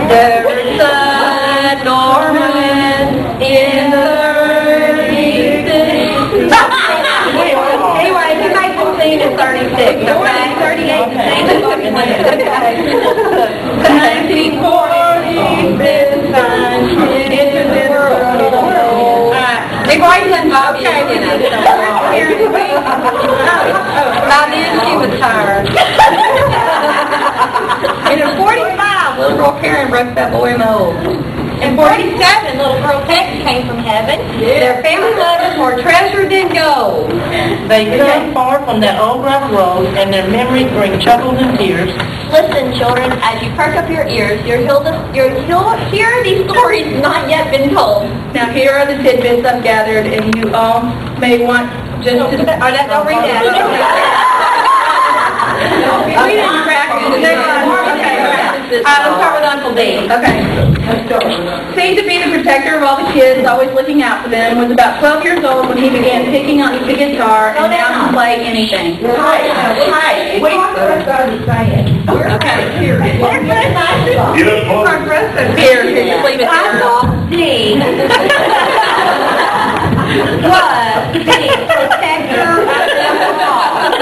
There's a dormant in the anyway, he makes them sing at 36, okay? 38 to sing at 1940, this time into the world. They're going to involve you in it. By then she was tired. And in 45, little girl Karen broke that boy mold. In 47, little girl Tex came from heaven. Their family lovers more treasured than gold. They come far from that old rough road, and their memories bring troubles and tears. Listen, children, as you perk up your ears, you'll hear these stories not yet been told. Now here are the tidbits I've gathered, and you all may want just to... Don't read that. We didn't practice. Let's start with Uncle Dean. Okay. Seemed to be the protector of all the kids, always looking out for them. Was about 12 years old when he began picking on the guitar and now can play anything. Hi. Wait. Okay. Here. Progressive. Here, just leave it there. Uncle Dean was the protector of them all.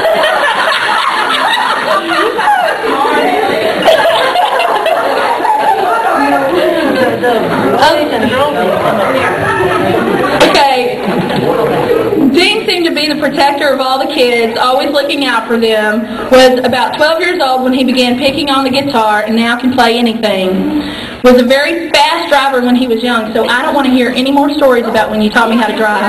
Okay. Dean seemed to be the protector of all the kids, always looking out for them. Was about 12 years old when he began picking on the guitar and now can play anything. Was a very fast driver when he was young, so I don't want to hear any more stories about when you taught me how to drive.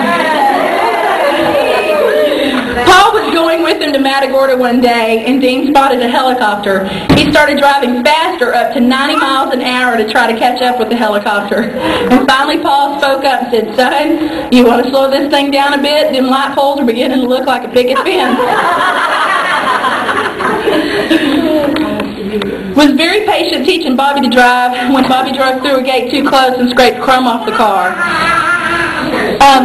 Paul was going with him to Matagorda one day, and Dean spotted a helicopter. He started driving faster, up to 90 miles an hour, to try to catch up with the helicopter. And finally Paul spoke up and said, "Son, you want to slow this thing down a bit? Them light poles are beginning to look like a picket fence." Was very patient teaching Bobby to drive when Bobby drove through a gate too close and scraped crumb off the car.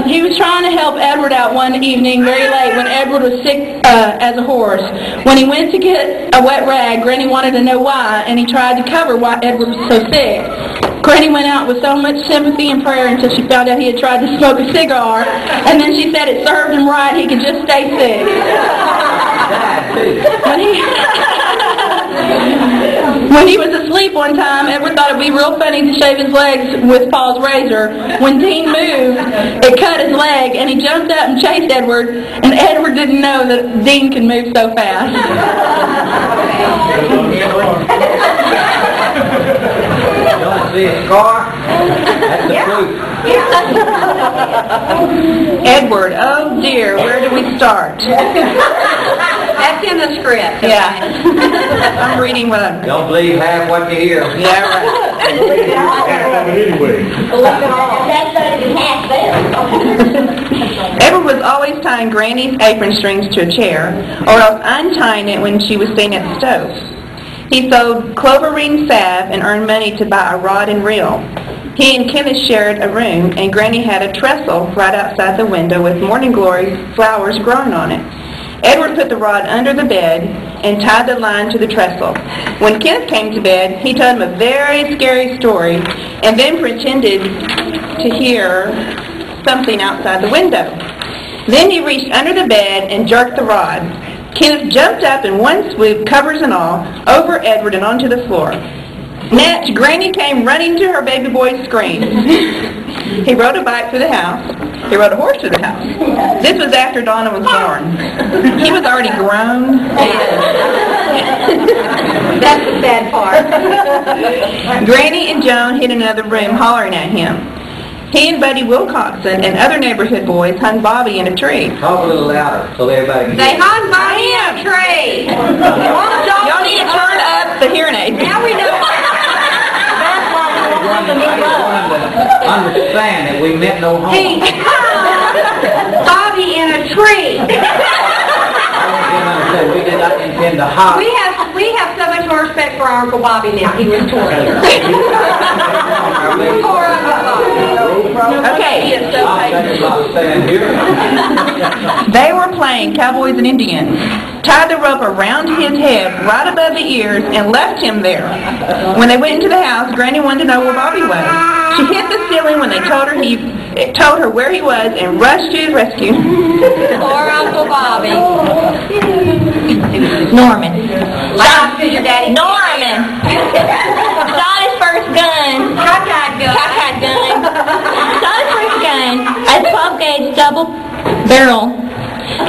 He was trying to help Edward out one evening very late when Edward was sick as a horse. When he went to get a wet rag, Granny wanted to know why, and he tried to cover why Edward was so sick. Granny went out with so much sympathy and prayer until she found out he had tried to smoke a cigar, and then she said it served him right, he could just stay sick. When he was asleep one time, Edward thought it would be real funny to shave his legs with Paul's razor. When Dean moved, it cut his leg, and he jumped up and chased Edward, and Edward didn't know that Dean could move so fast. Don't see a scar? That's the proof. Edward, oh dear, where do we start? That's in the script. Yeah. I'm reading what I'm... Don't believe half what you hear. Yeah, right. Anyway. Edward was always tying Granny's apron strings to a chair, or else untying it when she was staying at the stove. He sold cloverine salve and earned money to buy a rod and reel. He and Kenneth shared a room, and Granny had a trestle right outside the window with morning glory flowers growing on it. Edward put the rod under the bed and tied the line to the trestle. When Kenneth came to bed, he told him a very scary story and then pretended to hear something outside the window. Then he reached under the bed and jerked the rod. Kenneth jumped up in one swoop, covers and all, over Edward and onto the floor. Next, Granny came running to her baby boy's screams. He rode a bike to the house. He rode a horse to the house. This was after Donna was born. He was already grown. That's the sad part. Granny and Joan hid in another room hollering at him. He and Buddy Wilcoxon and other neighborhood boys hung Bobby in a tree. Talk a little louder so everybody can They hear. hung Bobby in a tree. Y'all need to turn up the hearing aid. Now we know. That's why we don't want to move up. Understand that we meant no harm. He hung Bobby in a tree. We did not intend to hide. We have so much more respect for our Uncle Bobby now. He was tortured. Poor Uncle Bobby. Okay. I'll stand here. They were playing cowboys and Indians. Tied the rope around him his head right above the ears and left him there. When they went into the house, Granny wanted to know where Bobby was. She hit the ceiling when they told her where he was and rushed to his rescue. Poor Uncle Bobby. Norman. Laugh to your daddy. Norman. Shot his first gun. Cockeyed gun. Cockeyed gun. Shot his first gun. A 12-gauge double barrel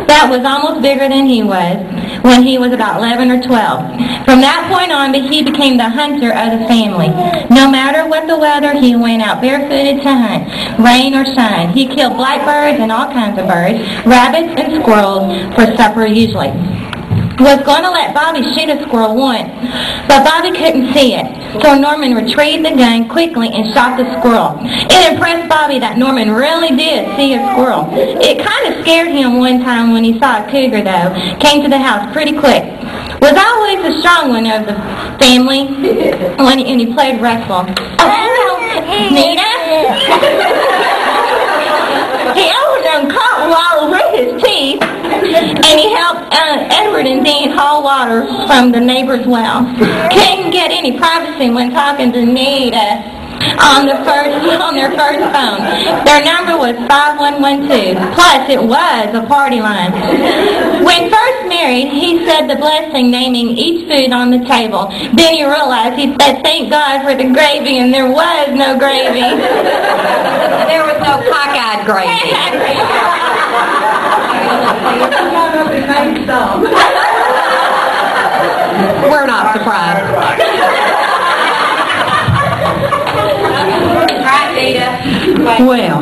that was almost bigger than he was when he was about 11 or 12. From that point on, he became the hunter of the family. No matter what the weather, he went out barefooted to hunt, rain or shine. He killed blackbirds and all kinds of birds, rabbits and squirrels for supper usually. Was going to let Bobby shoot a squirrel once, but Bobby couldn't see it. So Norman retrieved the gun quickly and shot the squirrel. It impressed Bobby that Norman really did see a squirrel. It kind of scared him one time when he saw a cougar, though. Came to the house pretty quick. Was always the strong one of the family when he played wrestle. Oh, hello, Nita. He always caught water with his teeth, and he helped Edward and Dean haul water from the neighbor's well. Couldn't get any privacy when talking to Nita on their first phone. Their number was 5112. Plus, it was a party line. When first married, he said the blessing naming each food on the table. Then he realized he said, "Thank God for the gravy," and there was no gravy. There was no cockeyed gravy. We're not surprised. Right, Nita? Well,